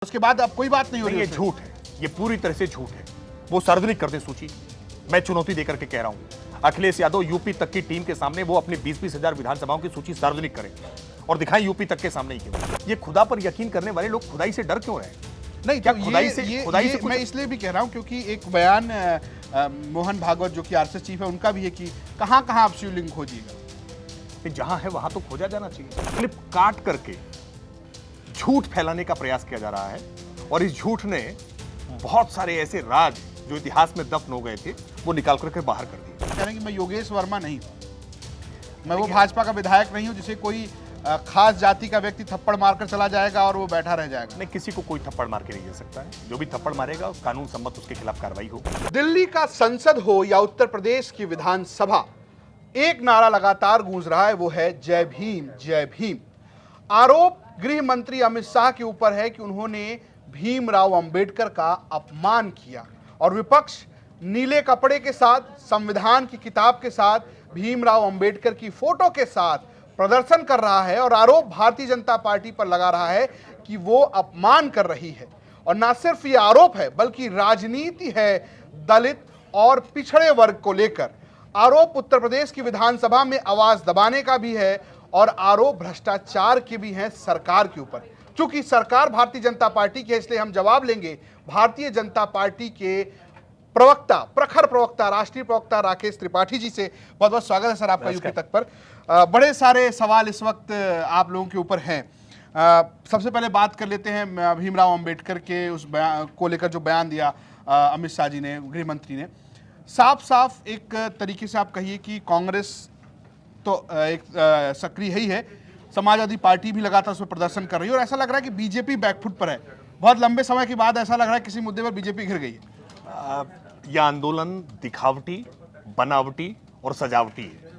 उसके बाद अब कोई बात नहीं हो रही। ये झूठ है, ये पूरी तरह से झूठ है। वो सार्वजनिक कर दे सूची। मैं चुनौती देकर के कह रहा हूं, अखिलेश यादव यूपी तक की टीम के सामने वो अपनी 20-20 हजार विधानसभाओं की सूची सार्वजनिक करें और दिखाएं यूपी तक के सामने ही क्यों। ये खुदा पर यकीन करने वाले लोग खुदाई से डर क्यों रहे? नहीं, क्या तो खुदाई से मैं इसलिए भी कह रहा हूं क्योंकि एक बयान मोहन भागवत जो कि आरएसएस चीफ है उनका भी है कि कहां कहां आप शिवलिंग खोजिएगा। जहां है वहां तो खोजा जाना चाहिए। क्लिप काट करके झूठ फैलाने का प्रयास किया जा रहा है और इस झूठ ने बहुत सारे ऐसे राज जो इतिहास में दफन हो गए थे वो निकाल करके बाहर कर दिए। कह रहे हैं कि मैं योगेश वर्मा नहीं हूं, मैं वो भाजपा का विधायक नहीं हूं जिसे कोई खास जाति का व्यक्ति थप्पड़ मारकर चला जाएगा और वो बैठा रह जाएगा। नहीं, किसी को कोई थप्पड़ मार के नहीं दे सकता है। जो भी थप्पड़ मारेगा कानून सम्मत उसके खिलाफ कार्रवाई होगी। दिल्ली का संसद हो या उत्तर प्रदेश की विधानसभा, एक नारा लगातार गूंज रहा है, वो है जय भीम जय भीम। आरोप गृह मंत्री अमित शाह के ऊपर है कि उन्होंने भीमराव अंबेडकर का अपमान किया और विपक्ष नीले कपड़े के साथ, संविधान की किताब के साथ, भीमराव अंबेडकर की फोटो के साथ प्रदर्शन कर रहा है और आरोप भारतीय जनता पार्टी पर लगा रहा है कि वो अपमान कर रही है। और ना सिर्फ ये आरोप है बल्कि राजनीति है दलित और पिछड़े वर्ग को लेकर। आरोप उत्तर प्रदेश की विधानसभा में आवाज दबाने का भी है और आरोप भ्रष्टाचार के भी हैं सरकार के ऊपर। चूंकि सरकार भारतीय जनता पार्टी की है इसलिए हम जवाब लेंगे भारतीय जनता पार्टी के प्रवक्ता, प्रखर प्रवक्ता, राष्ट्रीय प्रवक्ता राकेश त्रिपाठी जी से। बहुत बहुत स्वागत है सर आपका यूपी तक पर। बड़े सारे सवाल इस वक्त आप लोगों के ऊपर हैं। सबसे पहले बात कर लेते हैं भीमराव अंबेडकर के उस बयान को लेकर जो बयान दिया अमित शाह जी ने, गृह मंत्री ने। साफ साफ एक तरीके से आप कहिए कि कांग्रेस तो एक सक्रिय ही है, समाजवादी पार्टी भी लगातार उसमें प्रदर्शन कर रही है और ऐसा लग रहा है कि बीजेपी बैकफुट पर है। बहुत लंबे समय के बाद ऐसा लग रहा है किसी मुद्दे पर बीजेपी घिर गई है। यह आंदोलन दिखावटी, बनावटी और सजावटी है।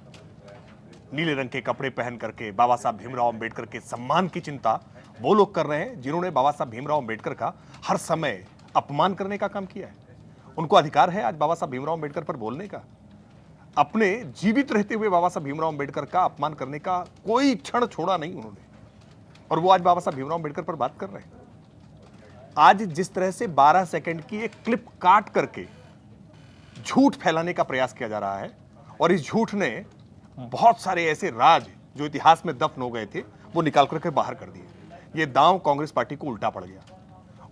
नीले रंग के कपड़े पहन करके बाबा साहब भीमराव अंबेडकर के सम्मान की चिंता वो लोग कर रहे हैं जिन्होंने बाबा साहब भीमराव अंबेडकर का हर समय अपमान करने का काम किया है। उनको अधिकार है आज बाबा साहब भीमराव अंबेडकर पर बोलने का। अपने जीवित रहते हुए बाबा साहब भीमराव अंबेडकर का अपमान करने का कोई क्षण छोड़ा नहीं उन्होंने, और वो आज बाबा साहब भीमराव अंबेडकर पर बात कर रहे हैं। आज जिस तरह से 12 सेकंड की एक क्लिप काट करके झूठ फैलाने का प्रयास किया जा रहा है और इस झूठ ने बहुत सारे ऐसे राज जो इतिहास में दफन हो गए थे वो निकाल करके बाहर कर दिए। ये दांव कांग्रेस पार्टी को उल्टा पड़ गया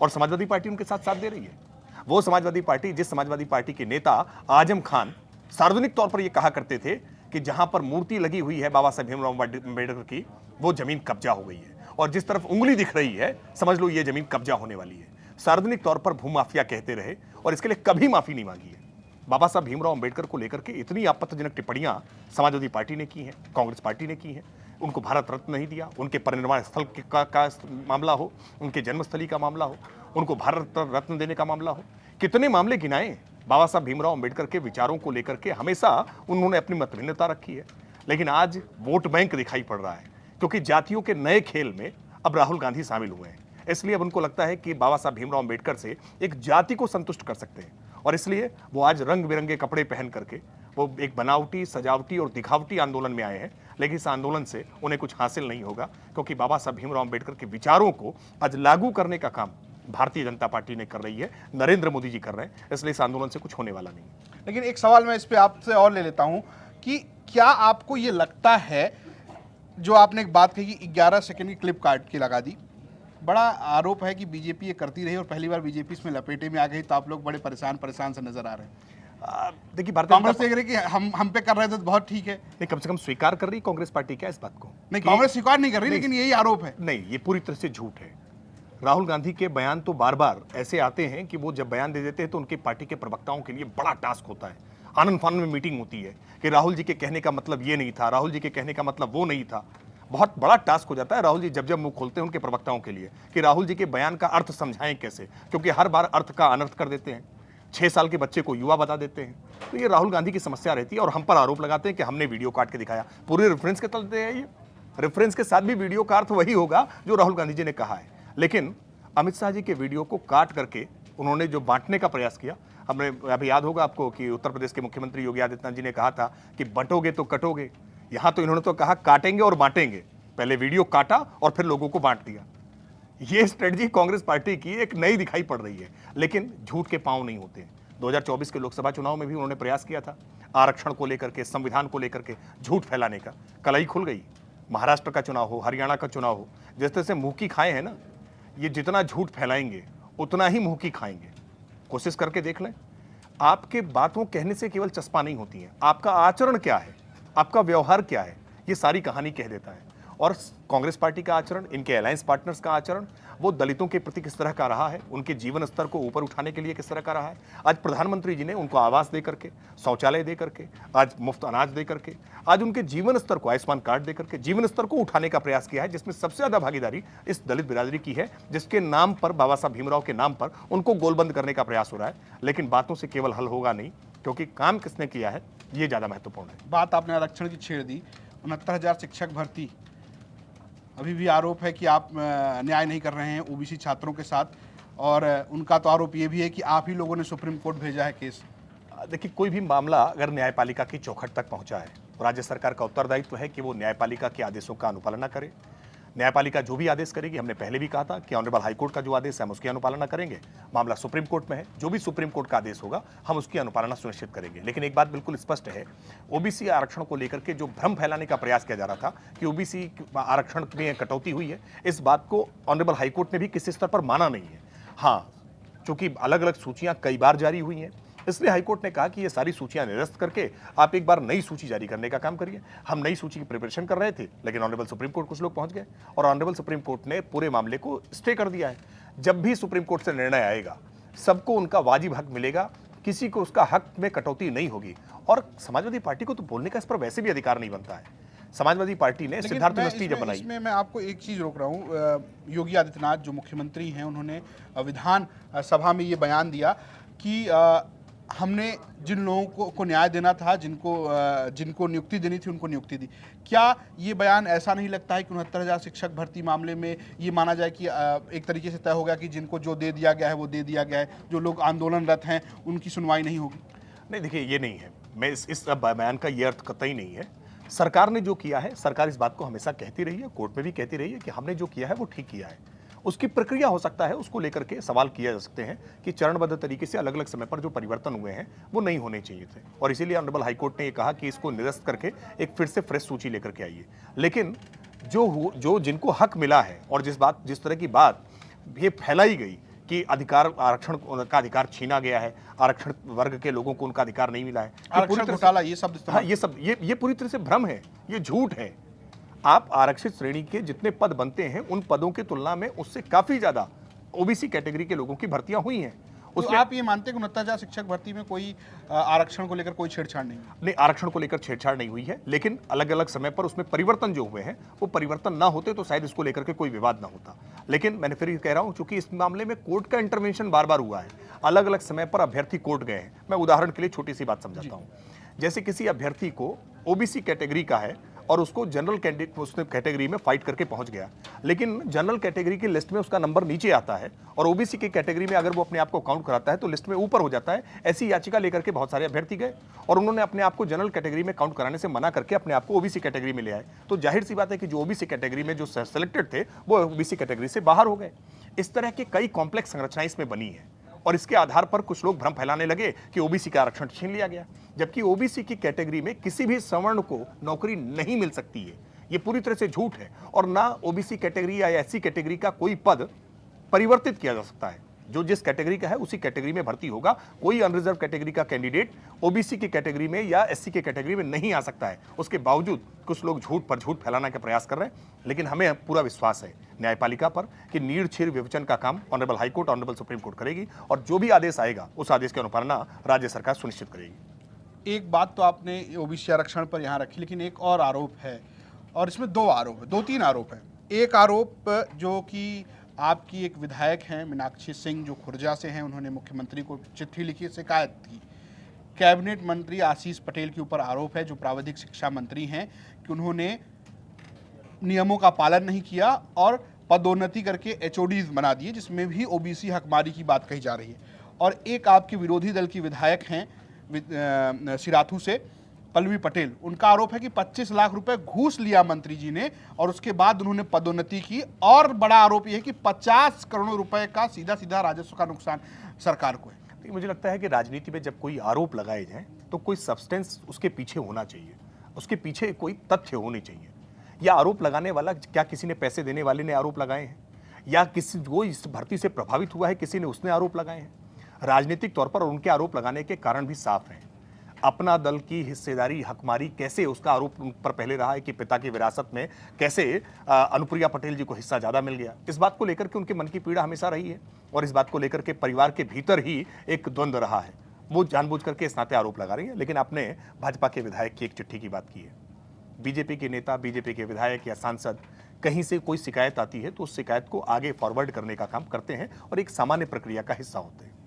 और समाजवादी पार्टी उनके साथ दे रही है। वो समाजवादी पार्टी, जिस समाजवादी पार्टी के नेता आजम खान सार्वजनिक तौर पर यह कहा करते थे कि जहां पर मूर्ति लगी हुई है बाबा साहब भीमराव अंबेडकर की, वो जमीन कब्जा हो गई है और जिस तरफ उंगली दिख रही है समझ लो ये जमीन कब्जा होने वाली है। सार्वजनिक तौर पर भूमाफिया कहते रहे और इसके लिए कभी माफी नहीं मांगी है। बाबा साहब भीमराव अंबेडकर को लेकर के इतनी आपत्तिजनक टिप्पणियां समाजवादी पार्टी ने की हैं, कांग्रेस पार्टी ने की हैं। उनको भारत रत्न नहीं दिया, उनके परिनिर्वाण स्थल का मामला हो, उनके जन्मस्थली का मामला हो, उनको भारत रत्न देने का मामला हो, कितने मामले गिनाए। बाबा साहब भीमराव अंबेडकर के विचारों को लेकर के हमेशा उन्होंने अपनी मतभिन्नता रखी है, लेकिन आज वोट बैंक दिखाई पड़ रहा है क्योंकि जातियों के नए खेल में अब राहुल गांधी शामिल हुए हैं। इसलिए अब उनको लगता है कि बाबा साहब भीमराव अंबेडकर से एक जाति को संतुष्ट कर सकते हैं और इसलिए वो आज रंग बिरंगे कपड़े पहन करके वो एक बनावटी, सजावटी और दिखावटी आंदोलन में आए हैं। लेकिन इस आंदोलन से उन्हें कुछ हासिल नहीं होगा क्योंकि बाबा साहब भीमराव अंबेडकर के विचारों को आज लागू करने का काम भारतीय जनता पार्टी ने कर रही है, नरेंद्र मोदी जी कर रहे हैं। इसलिए इस आंदोलन से कुछ होने वाला नहीं। लेकिन एक सवाल मैं इस पे आपसे और ले लेता हूं कि क्या आपको ये लगता है, जो आपने एक बात कही कि 11 सेकंड की क्लिप काट के लगा दी, बड़ा आरोप है कि बीजेपी ये करती रही और पहली बार बीजेपी इसमें लपेटे में आ गई तो आप लोग बड़े परेशान से नजर आ रहे हैं। देखिए, कांग्रेस देख रही कि हम पे कर रहे थे तो बहुत ठीक है। नहीं, कम से कम स्वीकार कर रही कांग्रेस पार्टी क्या इस बात को? नहीं, कांग्रेस स्वीकार नहीं कर रही, लेकिन यही आरोप है। नहीं, ये पूरी तरह से झूठ है। राहुल गांधी के बयान तो बार बार ऐसे आते हैं कि वो जब बयान दे देते हैं तो उनकी पार्टी के प्रवक्ताओं के लिए बड़ा टास्क होता है। आनंद फानंद में मीटिंग होती है कि राहुल जी के कहने का मतलब ये नहीं था, राहुल जी के कहने का मतलब वो नहीं था। बहुत बड़ा टास्क हो जाता है राहुल जी जब मुंह खोलते हैं उनके प्रवक्ताओं के लिए कि राहुल जी के बयान का अर्थ समझाएं कैसे, क्योंकि हर बार अर्थ का अनर्थ कर देते हैं। 6 साल के बच्चे को युवा बता देते हैं। तो ये राहुल गांधी की समस्या रहती है और हम पर आरोप लगाते हैं कि हमने वीडियो काट के दिखाया। पूरे रेफरेंस के तलते हैं, ये रेफरेंस के साथ भी वीडियो का अर्थ वही होगा जो राहुल गांधी जी ने कहा है। लेकिन अमित शाह जी के वीडियो को काट करके उन्होंने जो बांटने का प्रयास किया, हमने अभी याद होगा आपको कि उत्तर प्रदेश के मुख्यमंत्री योगी आदित्यनाथ जी ने कहा था कि बंटोगे तो कटोगे। यहां तो इन्होंने तो कहा काटेंगे और बांटेंगे। पहले वीडियो काटा और फिर लोगों को बांट दिया। ये स्ट्रेटजी कांग्रेस पार्टी की एक नई दिखाई पड़ रही है, लेकिन झूठ के पांव नहीं होते। 2024 के लोकसभा चुनाव में भी उन्होंने प्रयास किया था आरक्षण को लेकर के, संविधान को लेकर के झूठ फैलाने का। कलाई खुल गई। महाराष्ट्र का चुनाव हो, हरियाणा का चुनाव हो, जिस तरह से मुंह की खाए हैं ना, ये जितना झूठ फैलाएंगे उतना ही मुंह की खाएंगे। कोशिश करके देख लें। आपके बातों कहने से केवल चस्पा नहीं होती है, आपका आचरण क्या है, आपका व्यवहार क्या है, ये सारी कहानी कह देता है। और कांग्रेस पार्टी का आचरण, इनके अलायंस पार्टनर्स का आचरण, वो दलितों के प्रति किस तरह का रहा है, उनके जीवन स्तर को ऊपर उठाने के लिए किस तरह का रहा है। आज प्रधानमंत्री जी ने उनको आवास दे करके, शौचालय दे करके, आज मुफ्त अनाज दे करके, आज उनके जीवन स्तर को, आयुष्मान कार्ड दे करके जीवन स्तर को उठाने का प्रयास किया है, जिसमें सबसे ज्यादा भागीदारी इस दलित बिरादरी की है, जिसके नाम पर, बाबा साहब भीमराव के नाम पर उनको गोलबंद करने का प्रयास हो रहा है। लेकिन बातों से केवल हल होगा नहीं, क्योंकि काम किसने किया है ये ज्यादा महत्वपूर्ण है। बात आपने आरक्षण की छेड़ दी। 69,000 शिक्षक भर्ती, अभी भी आरोप है कि आप न्याय नहीं कर रहे हैं ओबीसी छात्रों के साथ, और उनका तो आरोप ये भी है कि आप ही लोगों ने सुप्रीम कोर्ट भेजा है केस। देखिए, कोई भी मामला अगर न्यायपालिका की चौखट तक पहुंचा है तो राज्य सरकार का उत्तरदायित्व है कि वो न्यायपालिका के आदेशों का अनुपालना करे। न्यायपालिका जो भी आदेश करेगी, हमने पहले भी कहा था कि ऑनरेबल हाईकोर्ट का जो आदेश है हम उसकी अनुपालना करेंगे। मामला सुप्रीम कोर्ट में है, जो भी सुप्रीम कोर्ट का आदेश होगा हम उसकी अनुपालना सुनिश्चित करेंगे। लेकिन एक बात बिल्कुल स्पष्ट है, ओबीसी आरक्षण को लेकर के जो भ्रम फैलाने का प्रयास किया जा रहा था कि ओबीसी आरक्षण में कटौती हुई है, इस बात को ऑनरेबल हाईकोर्ट ने भी किसी स्तर पर माना नहीं है। हाँ, चूंकि अलग अलग सूचियां कई बार जारी हुई हैं, इसलिए हाईकोर्ट ने कहा कि ये सारी सूचियां निरस्त करके आप एक बार नई सूची जारी करने का काम करिए। हम नई सूची की प्रिपरेशन कर रहे थे, लेकिन ऑनरेबल सुप्रीम कोर्ट कुछ लोग पहुंच गए और ऑनरेबल सुप्रीम कोर्ट ने पूरे मामले को स्टे कर दिया है। जब भी सुप्रीम कोर्ट से निर्णय आएगा, सबको उनका वाजिब हक मिलेगा, किसी को उसका हक में कटौती नहीं होगी। और समाजवादी पार्टी को तो बोलने का इस पर वैसे भी अधिकार नहीं बनता है। समाजवादी पार्टी ने सिद्धार्थ यूनिवर्सिटी जब बनाई, इसमें मैं आपको एक चीज रोक रहा हूँ। योगी आदित्यनाथ जो मुख्यमंत्री हैं, उन्होंने विधान सभा में ये बयान दिया कि हमने जिन लोगों को न्याय देना था, जिनको नियुक्ति देनी थी, उनको नियुक्ति दी। क्या ये बयान ऐसा नहीं लगता है कि 69,000 शिक्षक भर्ती मामले में ये माना जाए कि एक तरीके से तय हो गया कि जिनको जो दे दिया गया है वो दे दिया गया है, जो लोग आंदोलनरत हैं उनकी सुनवाई नहीं होगी? नहीं, देखिए, ये नहीं है। मैं इस बयान का ये अर्थ कतई नहीं है। सरकार ने जो किया है, सरकार इस बात को हमेशा कहती रही है, कोर्ट में भी कहती रही है कि हमने जो किया है वो ठीक किया है। उसकी प्रक्रिया हो सकता है, उसको लेकर के सवाल किया जा सकते हैं कि चरणबद्ध तरीके से अलग अलग समय पर जो परिवर्तन हुए हैं वो नहीं होने चाहिए थे, और इसीलिए ऑनरेबल हाईकोर्ट ने ये कहा कि इसको निरस्त करके एक फिर से फ्रेश सूची लेकर के आइए। लेकिन जो जिनको हक मिला है और जिस तरह की बात ये फैलाई गई कि अधिकार, आरक्षण का अधिकार छीना गया है, आरक्षण वर्ग के लोगों को उनका अधिकार नहीं मिला है, आरक्षण घोटाला, ये शब्द, हाँ, ये पूरी तरह से भ्रम है, ये झूठ है। आप आरक्षित श्रेणी के जितने पद बनते हैं, उन पदों की तुलना में उससे काफी ज्यादा ओबीसी कैटेगरी के लोगों की भर्तियां हुई हैं। तो आप ये मानते हैं कि 69,000 शिक्षक भर्ती में कोई आरक्षण को लेकर कोई छेड़छाड़ नहीं? आरक्षण को लेकर छेड़छाड़ नहीं हुई है, लेकिन अलग अलग समय पर उसमें परिवर्तन जो हुए हैं, वो परिवर्तन ना होते तो शायद इसको लेकर के कोई विवाद ना होता। लेकिन मैंने फिर कह रहा हूं, चूंकि इस मामले में कोर्ट का इंटरवेंशन बार बार हुआ है, अलग अलग समय पर अभ्यर्थी कोर्ट गए हैं। मैं उदाहरण के लिए छोटी सी बात समझाता हूं। जैसे किसी अभ्यर्थी को ओबीसी कैटेगरी का है और उसको जनरल कैटेगरी में फाइट करके पहुंच गया, लेकिन जनरल कैटेगरी की लिस्ट में उसका नंबर नीचे आता है और ओबीसी की कैटेगरी में अगर वो अपने आप को काउंट कराता है तो लिस्ट में ऊपर हो जाता है। ऐसी याचिका लेकर के बहुत सारे अभ्यर्थी गए और उन्होंने अपने आप को जनरल कैटेगरी में काउंट कराने से मना करके अपने आप को ओबीसी कैटेगरी में ले आए। तो जाहिर सी बात है कि जो ओबीसी कैटेगरी में जो सिलेक्टेड थे वो ओबीसी कैटेगरी से बाहर हो गए। इस तरह की कई कॉम्प्लेक्स संरचनाएं इसमें बनी है और इसके आधार पर कुछ लोग भ्रम फैलाने लगे कि ओबीसी का आरक्षण छीन लिया गया, जबकि ओबीसी की कैटेगरी में किसी भी सवर्ण को नौकरी नहीं मिल सकती है। ये पूरी तरह से झूठ है और ना ओबीसी कैटेगरी या एससी कैटेगरी का कोई पद परिवर्तित किया जा सकता है। जो जिस कैटेगरी का है उसी कैटेगरी में भर्ती होगा। कोई अनरिजर्व कैटेगरी का कैंडिडेट ओबीसी की कैटेगरी में या एससी की कैटेगरी में नहीं आ सकता है। उसके बावजूद कुछ लोग झूठ पर झूठ फैलाने का प्रयास कर रहे हैं, लेकिन हमें पूरा विश्वास है न्यायपालिका पर कि नीड़ विवेचन का काम honourable high court, honourable supreme court करेगी और जो भी आदेश आएगा उस आदेश की अनुपालना राज्य सरकार सुनिश्चित करेगी। एक बात तो आपने ओबीसी आरक्षण पर यहाँ रखी, लेकिन एक और आरोप है, और इसमें दो तीन आरोप हैं। एक आरोप जो कि आपकी एक विधायक हैं मीनाक्षी सिंह, जो खुर्जा से हैं, उन्होंने मुख्यमंत्री को चिट्ठी लिखी, शिकायत की। कैबिनेट मंत्री आशीष पटेल के ऊपर आरोप है, जो प्राविधिक शिक्षा मंत्री हैं, कि उन्होंने नियमों का पालन नहीं किया और पदोन्नति करके एचओडीज बना दिए, जिसमें भी ओबीसी हकमारी की बात कही जा रही है। और एक आपके विरोधी दल की विधायक हैं सिराथू से, पल्लवी पटेल, उनका आरोप है कि 25 लाख रुपए घूस लिया मंत्री जी ने और उसके बाद उन्होंने पदोन्नति की। और बड़ा आरोप यह है कि 50 करोड़ रुपए का सीधा सीधा राजस्व का नुकसान सरकार को है। तो मुझे लगता है कि राजनीति में जब कोई आरोप लगाए जाए तो कोई सब्सटेंस उसके पीछे होना चाहिए, उसके पीछे कोई तथ्य होने चाहिए। या आरोप लगाने वाला क्या किसी ने पैसे देने वाले ने आरोप लगाए हैं, या किसी जो इस भर्ती से प्रभावित हुआ है किसी ने उसने आरोप लगाए हैं। राजनीतिक तौर पर उनके आरोप लगाने के कारण भी साफ हैं। अपना दल की हिस्सेदारी, हकमारी कैसे, उसका आरोप उन पर पहले रहा है कि पिता की विरासत में कैसे अनुप्रिया पटेल जी को हिस्सा ज्यादा मिल गया। इस बात को लेकर के उनके मन की पीड़ा हमेशा रही है और इस बात को लेकर के परिवार के भीतर ही एक द्वंद्व रहा है। वो जानबूझ करके इस नाते आरोप लगा रही है। लेकिन आपने भाजपा के विधायक की एक चिट्ठी की बात की है। बीजेपी के नेता, बीजेपी के विधायक या सांसद कहीं से कोई शिकायत आती है तो उस शिकायत को आगे फॉरवर्ड करने का काम करते हैं और एक सामान्य प्रक्रिया का हिस्सा होते हैं।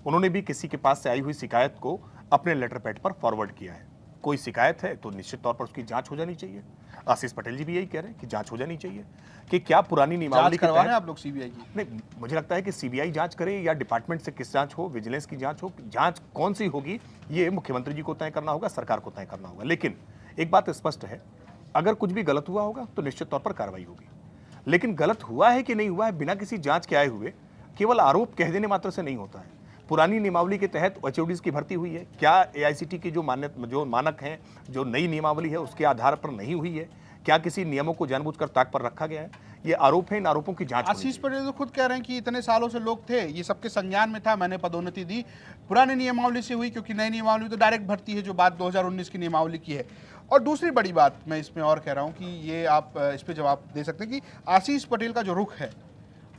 उन्होंने भी किसी के पास से आई हुई शिकायत को अपने लेटर पैड पर फॉरवर्ड किया है। कोई शिकायत है तो निश्चित तौर पर उसकी जांच हो जानी चाहिए। आशीष पटेल जी भी यही कह रहे हैं कि जांच हो जानी चाहिए कि क्या पुरानी नियमावली के तहत। आप लोग सीबीआई की नहीं, मुझे लगता है कि सीबीआई जांच करे या डिपार्टमेंट से किस जांच हो, विजिलेंस की जांच हो, जांच कौन सी होगी ये मुख्यमंत्री जी को तय करना होगा, सरकार को तय करना होगा। लेकिन एक बात स्पष्ट है, अगर कुछ भी गलत हुआ होगा तो निश्चित तौर पर कार्रवाई होगी। लेकिन गलत हुआ है कि नहीं हुआ है बिना किसी जांच के आए हुए केवल आरोप कह देने मात्र से नहीं होता है। पुरानी नियमावली के तहत एचओडीज की भर्ती हुई है, क्या एआईसीटी की जो मानक हैं, जो नई नियमावली है उसके आधार पर नहीं हुई है, क्या किसी नियमों को जानबूझकर ताक पर रखा गया है? ये आरोप है, इन आरोपों की जांच होनी आशीष पटेल तो खुद कह रहे हैं कि इतने सालों से लोग थे, ये सबके संज्ञान में था, मैंने पदोन्नति दी, पुरानी नियमावली से हुई, क्योंकि नई नियमावली तो डायरेक्ट भर्ती है जो बात 2019 की नियमावली की है। और दूसरी बड़ी बात मैं इसमें और कह रहा हूं कि ये आप इस पे जवाब दे सकते हैं कि आशीष पटेल का जो रुख है,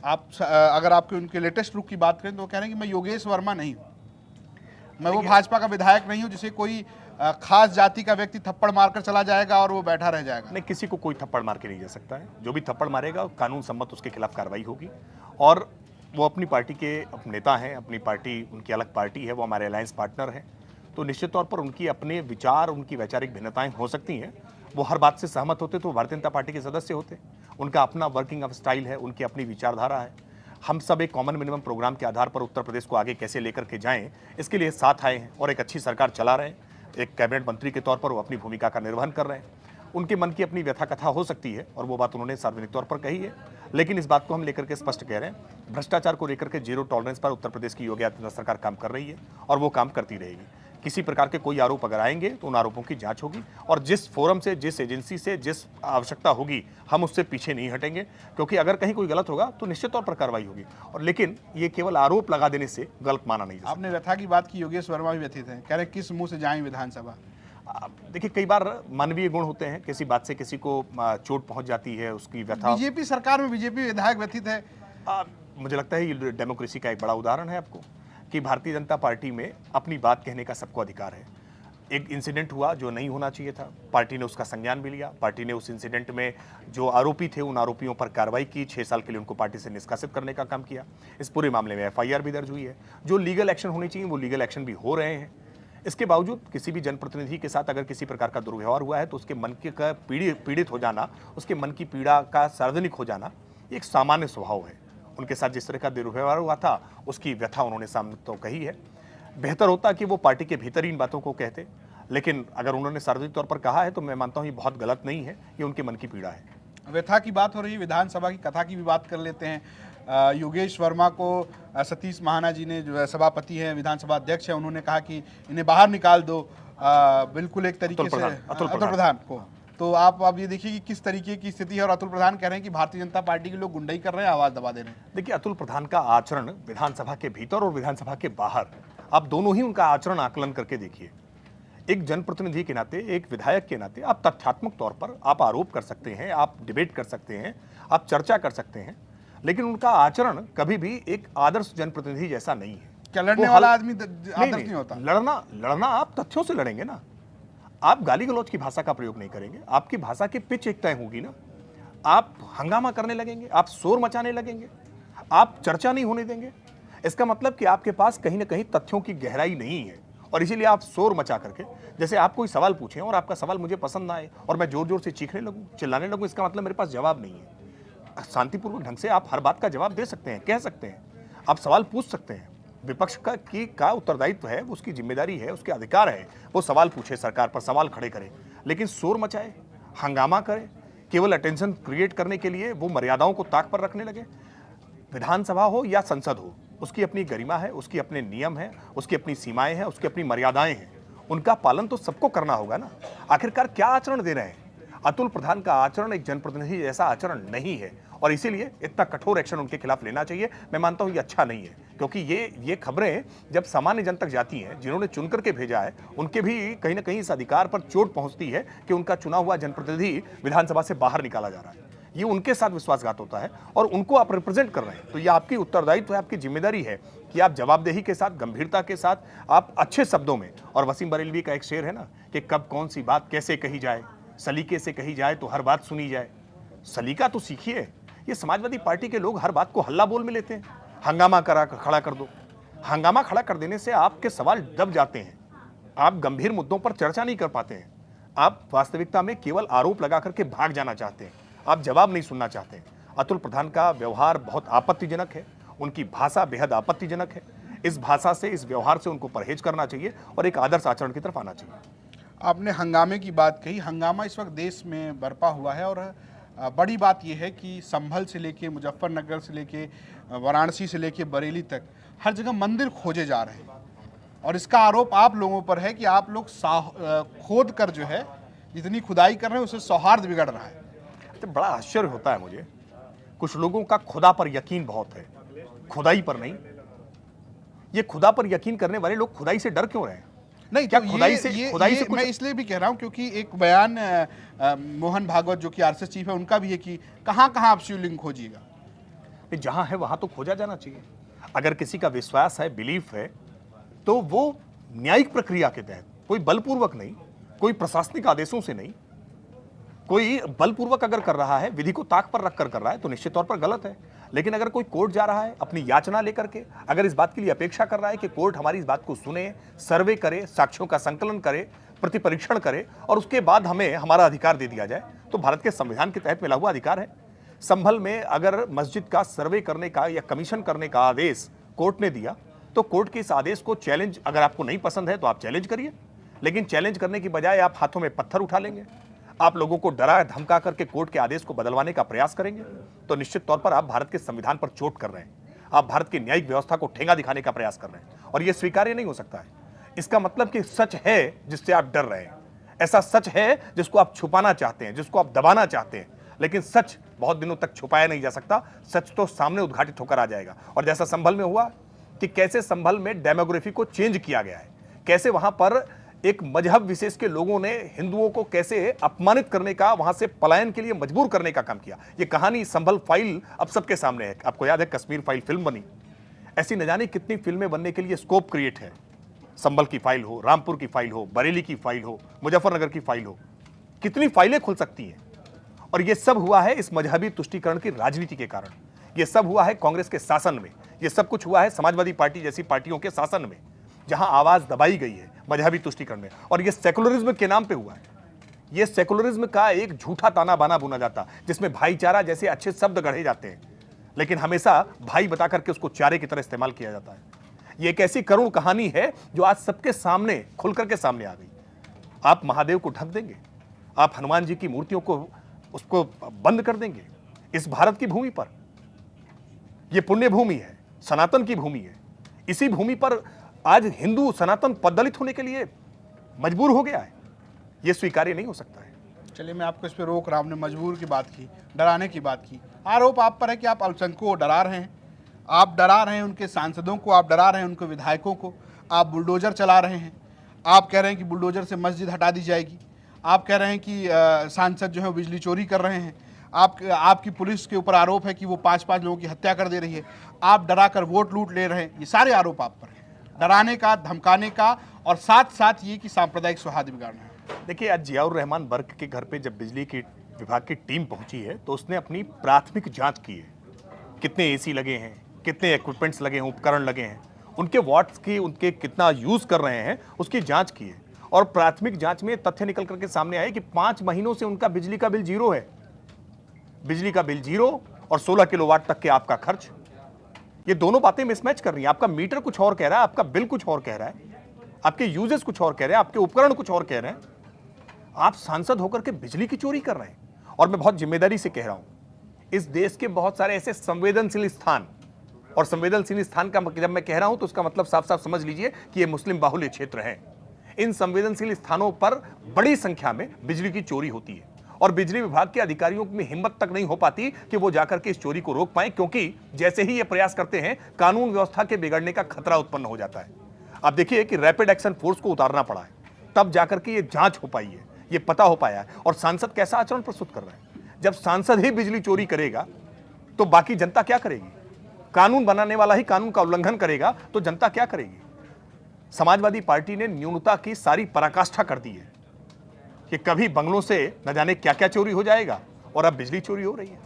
आप अगर आपके उनके लेटेस्ट रुख की बात करें तो वो कह रहे हैं कि मैं योगेश वर्मा नहीं हूं, मैं वो भाजपा का विधायक नहीं हूं जिसे कोई खास जाति का व्यक्ति थप्पड़ मारकर चला जाएगा और वो बैठा रह जाएगा। नहीं, किसी को कोई थप्पड़ मार के नहीं जा सकता है। जो भी थप्पड़ मारेगा कानून सम्मत उसके खिलाफ कार्रवाई होगी। और वो अपनी पार्टी के नेता हैं, अपनी पार्टी उनकी अलग पार्टी है, वो हमारे अलायंस पार्टनर हैं, तो निश्चित तौर पर उनकी अपने विचार, उनकी वैचारिक भिन्नताएं हो सकती हैं। वो हर बात से सहमत होते तो भारतीय जनता पार्टी के सदस्य होते। उनका अपना वर्किंग ऑफ स्टाइल है, उनकी अपनी विचारधारा है। हम सब एक कॉमन मिनिमम प्रोग्राम के आधार पर उत्तर प्रदेश को आगे कैसे लेकर के जाएं, इसके लिए साथ आए हैं और एक अच्छी सरकार चला रहे हैं। एक कैबिनेट मंत्री के तौर पर वो अपनी भूमिका का निर्वहन कर रहे हैं। उनके मन की अपनी व्यथा कथा हो सकती है और वो बात उन्होंने सार्वजनिक तौर पर कही है। लेकिन इस बात को हम लेकर के स्पष्ट कह रहे हैं, भ्रष्टाचार को लेकर के जीरो टॉलरेंस पर उत्तर प्रदेश की योगी आदित्यनाथ सरकार काम कर रही है और वो काम करती रहेगी। किसी प्रकार के कोई आरोप अगर आएंगे तो उन आरोपों की जांच होगी और जिस फोरम से, जिस एजेंसी से, जिस आवश्यकता होगी हम उससे पीछे नहीं हटेंगे, क्योंकि अगर कहीं कोई गलत होगा तो निश्चित तौर पर कार्रवाई होगी। और लेकिन ये केवल आरोप लगा देने से गलत माना नहीं जा सकता। आपने व्यथा की बात की, योगेश वर्मा भी व्यथित हैं, कह रहे किस मुंह से जाएं विधानसभा। देखिए, कई बार मानवीय गुण होते हैं, किसी बात से किसी को चोट पहुंच जाती है, उसकी व्यथा। बीजेपी सरकार में बीजेपी विधायक व्यथित है। मुझे लगता है ये डेमोक्रेसी का एक बड़ा उदाहरण है आपको कि भारतीय जनता पार्टी में अपनी बात कहने का सबको अधिकार है। एक इंसिडेंट हुआ जो नहीं होना चाहिए था, पार्टी ने उसका संज्ञान भी लिया। पार्टी ने उस इंसिडेंट में जो आरोपी थे उन आरोपियों पर कार्रवाई की, 6 साल के लिए उनको पार्टी से निष्कासित करने का काम किया। इस पूरे मामले में एफआईआर भी दर्ज हुई है। जो लीगल एक्शन होने चाहिए वो लीगल एक्शन भी हो रहे हैं। इसके बावजूद किसी भी जनप्रतिनिधि के साथ अगर किसी प्रकार का दुर्व्यवहार हुआ है तो उसके मन के का पीड़ित हो जाना, उसके मन की पीड़ा का सार्वजनिक हो जाना एक सामान्य स्वभाव है। उनके साथ जिस तरह का दुर्व्यवहार हुआ था उसकी व्यथा उन्होंने सामने तो कही है। बेहतर होता कि वो पार्टी के भीतर ही इन बातों को कहते, लेकिन अगर उन्होंने सार्वजनिक तौर पर कहा है तो मैं मानता हूं ये बहुत गलत नहीं है, ये उनके मन की पीड़ा है। व्यथा की बात हो रही है, विधानसभा की कथा की भी बात कर लेते हैं। योगेश वर्मा को सतीश महाना जी ने, जो सभापति हैं, विधानसभा अध्यक्ष हैं, उन्होंने कहा कि इन्हें बाहर निकाल दो, बिल्कुल एक तरीके से अतुल प्रधान को। तो आप अब ये देखिए कि किस तरीके की स्थिति है और अतुल प्रधान कह रहे हैं कि भारतीय जनता पार्टी के लोग गुंडाई कर रहे हैं, आवाज दबा दे रहे हैं। देखिए, अतुल प्रधान का आचरण विधानसभा के भीतर और विधानसभा के बाहर, आप दोनों ही उनका आचरण आकलन करके देखिए। एक जनप्रतिनिधि के नाते, एक विधायक के नाते आप तथ्यात्मक तौर पर आप आरोप कर सकते हैं, आप डिबेट कर सकते हैं, आप चर्चा कर सकते हैं, लेकिन उनका आचरण कभी भी एक आदर्श जनप्रतिनिधि जैसा नहीं है। क्या लड़ने वाला आदमी आदर्श नहीं होता? लड़ना आप तथ्यों से लड़ेंगे ना, आप गाली गलौज की भाषा का प्रयोग नहीं करेंगे। आपकी भाषा की पिच एक तय होगी ना। आप हंगामा करने लगेंगे, आप शोर मचाने लगेंगे, आप चर्चा नहीं होने देंगे। इसका मतलब कि आपके पास कहीं ना कहीं तथ्यों की गहराई नहीं है और इसीलिए आप शोर मचा करके, जैसे आप कोई सवाल पूछें और आपका सवाल मुझे पसंद ना आए और मैं जोर जोर से चीखने लगूं, चिल्लाने लगूं, इसका मतलब मेरे पास जवाब नहीं है। शांतिपूर्वक ढंग से आप हर बात का जवाब दे सकते हैं, कह सकते हैं, आप सवाल पूछ सकते हैं, विपक्ष का उत्तरदायित्व है, उसकी जिम्मेदारी है, उसके अधिकार है, वो सवाल पूछे सरकार पर, सवाल खड़े करे, लेकिन शोर मचाए, हंगामा करे, केवल अटेंशन क्रिएट करने के लिए वो मर्यादाओं को ताक पर रखने लगे। विधानसभा हो या संसद हो, उसकी अपनी गरिमा है, उसकी अपने नियम है, उसकी अपनी सीमाएं हैं, उसकी अपनी मर्यादाएं हैं, उनका पालन तो सबको करना होगा ना। आखिरकार क्या आचरण दे रहे हैं? अतुल प्रधान का आचरण एक जनप्रतिनिधि जैसा आचरण नहीं है और इसीलिए इतना कठोर एक्शन उनके खिलाफ लेना चाहिए। मैं मानता हूं ये अच्छा नहीं है, क्योंकि ये खबरें जब सामान्य जन तक जाती हैं, जिन्होंने चुन करके भेजा है, उनके भी कहीं ना कहीं इस अधिकार पर चोट पहुंचती है कि उनका चुना हुआ जनप्रतिनिधि विधानसभा से बाहर निकाला जा रहा है। ये उनके साथ विश्वासघात होता है और उनको आप रिप्रेजेंट कर रहे हैं, तो ये आपकी उत्तरदायित्व है, आपकी जिम्मेदारी है कि आप जवाबदेही के साथ, गंभीरता के साथ, आप अच्छे शब्दों में, और वसीम बरेलवी का एक शेर है ना कि कब कौन सी बात कैसे कही जाए, सलीके से कही जाए तो हर बात सुनी जाए। सलीका तो सीखिए। ये समाजवादी पार्टी के लोग हर बात को हल्ला बोल में लेते हैं, हंगामा खड़ा कर दो। हंगामा खड़ा कर देने से आपके सवाल दब जाते हैं, आप गंभीर मुद्दों पर चर्चा नहीं कर पाते हैं, आप वास्तविकता में केवल आरोप लगा करके भाग जाना चाहते हैं, आप जवाब नहीं सुनना चाहते हैं। अतुल प्रधान का व्यवहार बहुत आपत्तिजनक है, उनकी भाषा बेहद आपत्तिजनक है। इस भाषा से, इस व्यवहार से उनको परहेज करना चाहिए और एक आदर्श आचरण की तरफ आना चाहिए। आपने हंगामे की बात कही। हंगामा इस वक्त देश में बरपा हुआ है और बड़ी बात यह है कि संभल से लेके मुजफ्फरनगर से लेके वाराणसी से लेके बरेली तक हर जगह मंदिर खोजे जा रहे हैं और इसका आरोप आप लोगों पर है कि आप लोग खोद कर जो है जितनी खुदाई कर रहे हैं उससे सौहार्द बिगड़ रहा है। तो बड़ा आश्चर्य होता है मुझे, कुछ लोगों का खुदा पर यकीन बहुत है, खुदाई पर नहीं। ये खुदा पर यकीन करने वाले लोग खुदाई से डर क्यों रहे हैं? नहीं, क्या तो खुदाई से कुछ... मैं इसलिए भी कह रहा हूं क्योंकि एक बयान मोहन भागवत जो कि आरएसएस चीफ है उनका भी है कि कहां कहां आप शिवलिंग खोजिएगा। जहां है वहां तो खोजा जाना चाहिए। अगर किसी का विश्वास है, बिलीफ है, तो वो न्यायिक प्रक्रिया के तहत, कोई बलपूर्वक नहीं, कोई प्रशासनिक आदेशों से नहीं, कोई बलपूर्वक अगर कर रहा है, विधि को ताक पर रखकर कर रहा है, तो निश्चित तौर पर गलत है। लेकिन अगर कोई कोर्ट जा रहा है अपनी याचना लेकर के, अगर इस बात के लिए अपेक्षा कर रहा है कि कोर्ट हमारी इस बात को सुने, सर्वे करे, साक्ष्यों का संकलन करे, प्रतिपरीक्षण करे और उसके बाद हमें हमारा अधिकार दे दिया जाए, तो भारत के संविधान के तहत मिला हुआ अधिकार है। संभल में अगर मस्जिद का सर्वे करने का या कमीशन करने का आदेश कोर्ट ने दिया, तो कोर्ट के इस आदेश को चैलेंज, अगर आपको नहीं पसंद है तो आप चैलेंज करिए, लेकिन चैलेंज करने की बजाय आप हाथों में पत्थर उठा लेंगे, आप लोगों को डरा धमका करके कोर्ट के आदेश को बदलवाने का प्रयास करेंगे, तो निश्चित तौर पर आप भारत के संविधान पर चोट कर रहे हैं, आप भारत की न्यायिक व्यवस्था को ठेंगा दिखाने का प्रयास कर रहे हैं और यह स्वीकार्य नहीं हो सकता है। इसका मतलब कि सच है जिससे आप डर रहे हैं, ऐसा सच है जिसको आप छुपाना चाहते हैं, जिसको आप दबाना चाहते हैं, लेकिन सच बहुत दिनों तक छुपाया नहीं जा सकता, सच तो सामने उद्घाटित होकर आ जाएगा। और जैसा संभल में हुआ कि कैसे संभल में डेमोग्राफी को चेंज किया गया है, कैसे वहां पर एक मजहब विशेष के लोगों ने हिंदुओं को कैसे अपमानित करने का, वहां से पलायन के लिए मजबूर करने का काम किया। ये कहानी संभल फाइल अब सबके सामने है। आपको याद है कश्मीर फाइल फिल्म बनी, ऐसी न जाने कितनी फिल्में बनने के लिए स्कोप क्रिएट है। संभल की फाइल हो, रामपुर की फाइल हो, बरेली की फाइल हो, मुजफ्फरनगर की फाइल हो, कितनी फाइलें खुल सकती हैं। और ये सब हुआ है इस मजहबी तुष्टीकरण की राजनीति के कारण, ये सब हुआ है कांग्रेस के शासन में, ये सब कुछ हुआ है समाजवादी पार्टी जैसी पार्टियों के शासन में, जहां आवाज दबाई गई है मजहबी तुष्टीकरण में। और ये सेकुलरिज्म के नाम पे हुआ है। ये सेकुलरिज्म का एक झूठा ताना बाना बुना जाता, जिसमें भाईचारा जैसे अच्छे शब्द गढ़े जाते हैं, लेकिन हमेशा भाई बता करके उसको चारे की तरह इस्तेमाल किया जाता है। ये एक ऐसी करुण कहानी है जो आज सबके सामने खुल करके सामने आ गई। आप महादेव को ढक देंगे, आप हनुमान जी की मूर्तियों को उसको बंद कर देंगे इस भारत की भूमि पर। यह पुण्य भूमि है, सनातन की भूमि है। इसी भूमि पर आज हिंदू सनातन पददलित होने के लिए मजबूर हो गया है। यह स्वीकार्य नहीं हो सकता है। चलिए, मैं आपको इस पर रोक रहा हूं। आपने मजबूर की बात की, डराने की बात की। आरोप आप पर है कि आप अल्पसंख्यकों को डरा रहे हैं, आप डरा रहे हैं उनके सांसदों को, आप डरा रहे हैं उनके विधायकों को, आप बुलडोजर चला रहे हैं, आप कह रहे हैं कि बुलडोजर से मस्जिद हटा दी जाएगी, आप कह रहे हैं कि सांसद जो है बिजली चोरी कर रहे हैं, आपकी पुलिस के ऊपर आरोप है कि वो 5-5 लोगों की हत्या कर दे रही है, आप डरा कर वोट लूट ले रहे हैं। ये सारे आरोप आप पर हैं, डराने का, धमकाने का, और साथ साथ ये कि सांप्रदायिक सौहार्द बिगाड़ना है। देखिए, आज जियाउर रहमान बर्क के घर पे जब बिजली की विभाग की टीम पहुंची है, तो उसने अपनी प्राथमिक जांच की है। कितने एसी लगे हैं, कितने इक्विपमेंट्स लगे हैं, उपकरण लगे हैं, उनके वाट्स की, उनके कितना यूज कर रहे हैं, उसकी जांच की है। और प्राथमिक जांच में तथ्य निकल करके सामने आए कि 5 महीनों से उनका बिजली का बिल जीरो है। बिजली का बिल जीरो और 16 किलोवाट तक के आपका खर्च। ये दोनों बातें मिसमैच कर रही हैं। आपका मीटर कुछ और कह रहा है, आपका बिल कुछ और कह रहा है, आपके यूजेस कुछ और कह रहे हैं, आपके उपकरण कुछ और कह रहे हैं। आप सांसद होकर के बिजली की चोरी कर रहे हैं। और मैं बहुत जिम्मेदारी से कह रहा हूं, इस देश के बहुत सारे ऐसे संवेदनशील स्थान, और संवेदनशील स्थान का जब मैं कह रहा हूं तो उसका मतलब साफ साफ समझ लीजिए कि ये मुस्लिम बाहुल्य क्षेत्र है। इन संवेदनशील स्थानों पर बड़ी संख्या में बिजली की चोरी होती है और बिजली विभाग के अधिकारियों में हिम्मत तक नहीं हो पाती कि वो जाकर के इस चोरी को रोक पाए, क्योंकि जैसे ही ये प्रयास करते हैं कानून व्यवस्था के बिगड़ने का खतरा उत्पन्न हो जाता है। आप देखिए कि रैपिड एक्शन फोर्स को उतारना पड़ा है, तब जाकर के ये जांच हो पाई है, ये पता हो पाया है। और सांसद कैसा आचरण प्रस्तुत कर रहा है। जब सांसद ही बिजली चोरी करेगा तो बाकी जनता क्या करेगी? कानून बनाने वाला ही कानून का उल्लंघन करेगा तो जनता क्या करेगी? समाजवादी पार्टी ने न्यूनता की सारी पराकाष्ठा कर दी है कि कभी बंगलों से न जाने क्या क्या चोरी हो जाएगा और अब बिजली चोरी हो रही है,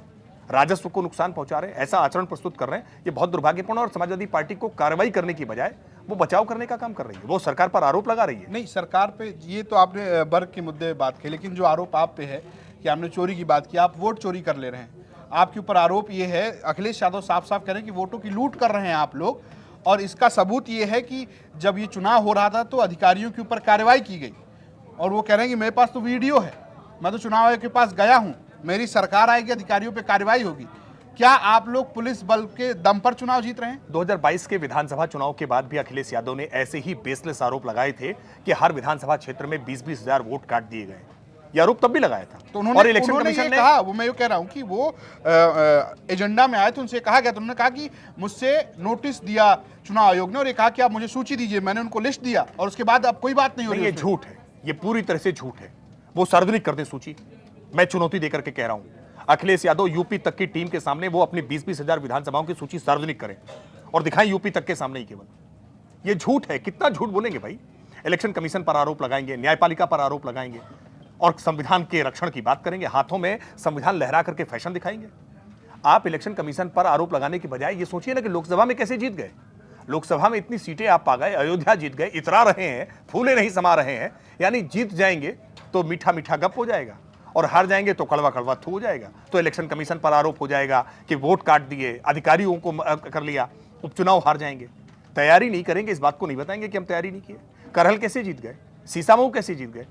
राजस्व को नुकसान पहुंचा रहे हैं, ऐसा आचरण प्रस्तुत कर रहे हैं। ये बहुत दुर्भाग्यपूर्ण है और समाजवादी पार्टी को कार्रवाई करने की बजाय वो बचाव करने का काम कर रही है, वो सरकार पर आरोप लगा रही है। नहीं, सरकार पे ये तो आपने वर्ग के मुद्दे बात की, लेकिन जो आरोप आप पे है कि आपने चोरी की बात की, आप वोट चोरी कर ले रहे हैं, आपके ऊपर आरोप ये है, अखिलेश यादव साफ साफ कह रहे हैं कि वोटों की लूट कर रहे हैं आप लोग। और इसका सबूत ये है कि जब ये चुनाव हो रहा था तो अधिकारियों के ऊपर कार्रवाई की गई, और वो कह रहे हैं कि मेरे पास तो वीडियो है, मैं तो चुनाव आयोग के पास गया हूं, मेरी सरकार आएगी, अधिकारियों पे कार्रवाई होगी। क्या आप लोग पुलिस बल के दम पर चुनाव जीत रहे हैं? 2022 के विधानसभा चुनाव के बाद भी अखिलेश यादव ने ऐसे ही बेसलेस आरोप लगाए थे कि हर विधानसभा क्षेत्र में 20-20 हजार वोट काट दिए गए। ये आरोप तब भी लगाया था। तो उन्होंने इलेक्शन कमीशन ने कहा, वो मैं ये कह रहा हूं कि वो एजेंडा में आए तो उनसे कहा गया, तो उन्होंने कहा कि मुझसे नोटिस दिया चुनाव आयोग ने और ये कहा कि आप मुझे सूची दीजिए, मैंने उनको लिस्ट दिया और उसके बाद अब कोई बात नहीं हो रही। ये झूठ है, ये पूरी तरह से झूठ है। वो सार्वजनिक कर दे सूची। मैं चुनौती देकर के कह रहा हूं, अखिलेश यादव यूपी तक की टीम के सामने वो अपनी 20-20 हजार विधानसभाओं की सूची सार्वजनिक करें और दिखाएं यूपी तक के सामने ही केवल। ये झूठ है, कितना झूठ बोलेंगे भाई। इलेक्शन कमीशन पर आरोप लगाएंगे, न्यायपालिका पर आरोप लगाएंगे और संविधान के रक्षण की बात करेंगे, हाथों में संविधान लहरा करके फैशन दिखाएंगे। आप इलेक्शन कमीशन पर आरोप लगाने की बजाय ये सोचिए ना कि लोकसभा में कैसे जीत गए। लोकसभा में इतनी सीटें आप पा गए, अयोध्या जीत गए, इतरा रहे हैं, फूले नहीं समा रहे हैं। यानी जीत जाएंगे तो मीठा मीठा गप हो जाएगा और हार जाएंगे तो कड़वा कड़वा थू हो जाएगा। तो इलेक्शन कमीशन पर आरोप हो जाएगा कि वोट काट दिए, अधिकारियों को कर लिया, उपचुनाव हार जाएंगे। तैयारी नहीं करेंगे, इस बात को नहीं बताएंगे कि हम तैयारी नहीं किए। करहल कैसे जीत गए, सीसामऊ कैसे जीत गए,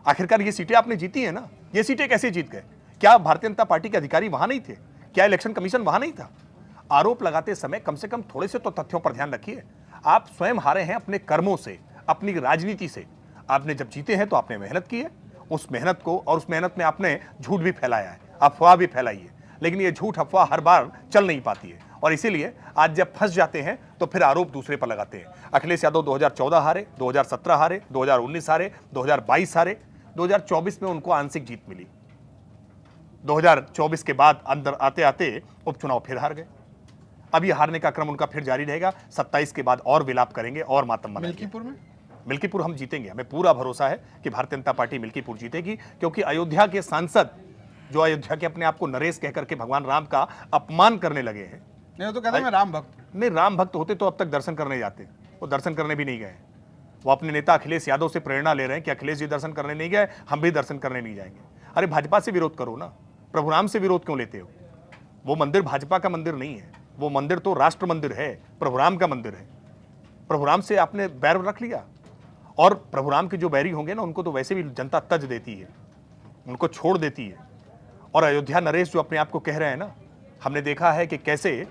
आखिरकार ये सीटें आपने जीती है ना, ये सीटें कैसे जीत गए? क्या भारतीय जनता पार्टी के अधिकारी वहां नहीं थे? क्या इलेक्शन कमीशन वहां नहीं था? आरोप लगाते समय कम से कम थोड़े से तो तथ्यों पर ध्यान रखिए। आप स्वयं हारे हैं अपने कर्मों से, अपनी राजनीति से। आपने जब जीते हैं तो आपने मेहनत की है, उस मेहनत को और उस मेहनत में आपने झूठ भी फैलाया है, अफवाह भी फैलाई है। लेकिन ये झूठ अफवाह हर बार चल नहीं पाती है और इसीलिए आज जब फंस जाते हैं तो फिर आरोप दूसरे पर लगाते हैं। अखिलेश यादव 2014 हारे, 2017 हारे, 2019 हारे, 2022 हारे, 2024 में उनको आंशिक जीत मिली। 2024 के बाद अंदर आते आते उपचुनाव फिर हार गए। अब ये हारने का क्रम उनका फिर जारी रहेगा। 27 के बाद और विलाप करेंगे और मातम मनाएंगे। मिल्कीपुर में, मिल्कीपुर हम जीतेंगे, हमें पूरा भरोसा है कि भारतीय जनता पार्टी मिल्कीपुर जीतेगी, क्योंकि अयोध्या के सांसद जो अयोध्या के अपने आप को नरेश कहकर के भगवान राम का अपमान करने लगे हैं। नहीं तो कहते हैं मैं राम भक्त। नहीं, राम भक्त होते तो अब तक दर्शन करने जाते, वो दर्शन करने भी नहीं गए। वो अपने नेता अखिलेश यादव से प्रेरणा ले रहे हैं कि अखिलेश जी दर्शन करने नहीं गए, हम भी दर्शन करने नहीं जाएंगे। अरे भाजपा से विरोध करो ना, प्रभु राम से विरोध क्यों लेते हो? वो मंदिर भाजपा का मंदिर नहीं है, वो मंदिर तो राष्ट्र मंदिर है, प्रभु राम का मंदिर है। प्रभु राम से आपने बैर रख लिया और प्रभु राम के जो बैरी होंगे ना, उनको तो वैसे भी जनता तज देती है, उनको छोड़ देती है। और अयोध्या नरेश जो अपने आप को कह रहे हैं ना, हमने देखा है कि कैसे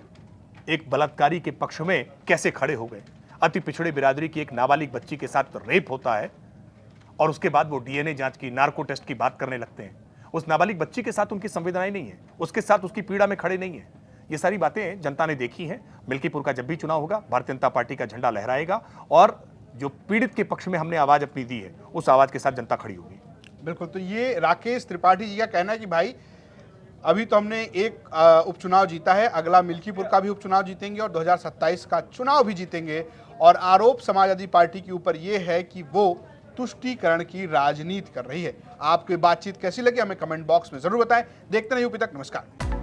एक बलात्कारी के पक्ष में कैसे खड़े हो गए। अति पिछड़े बिरादरी की एक नाबालिग बच्ची के साथ रेप होता है और उसके बाद वो डीएनए जांच की, नार्को टेस्ट की बात करने लगते हैं। उस नाबालिग बच्ची के साथ उनकी संवेदनाएं नहीं है, उसके साथ उसकी पीड़ा में खड़े नहीं है। ये सारी बातें जनता ने देखी हैं। मिल्कीपुर का जब भी चुनाव होगा, भारतीय जनता पार्टी का झंडा लहराएगा और जो पीड़ित के पक्ष में हमने आवाज अपनी दी है, उस आवाज के साथ जनता खड़ी होगी। बिल्कुल। तो ये राकेश त्रिपाठी जी का कहना है कि भाई अभी तो हमने एक उपचुनाव जीता है, अगला मिल्कीपुर का भी उपचुनाव जीतेंगे और 2027 का चुनाव भी जीतेंगे। और आरोप समाजवादी पार्टी के ऊपर ये है कि वो तुष्टीकरण की राजनीति कर रही है। आपकी बातचीत कैसी लगी हमें कमेंट बॉक्स में जरूर बताएं। देखते रहिए यूपी तक। नमस्कार।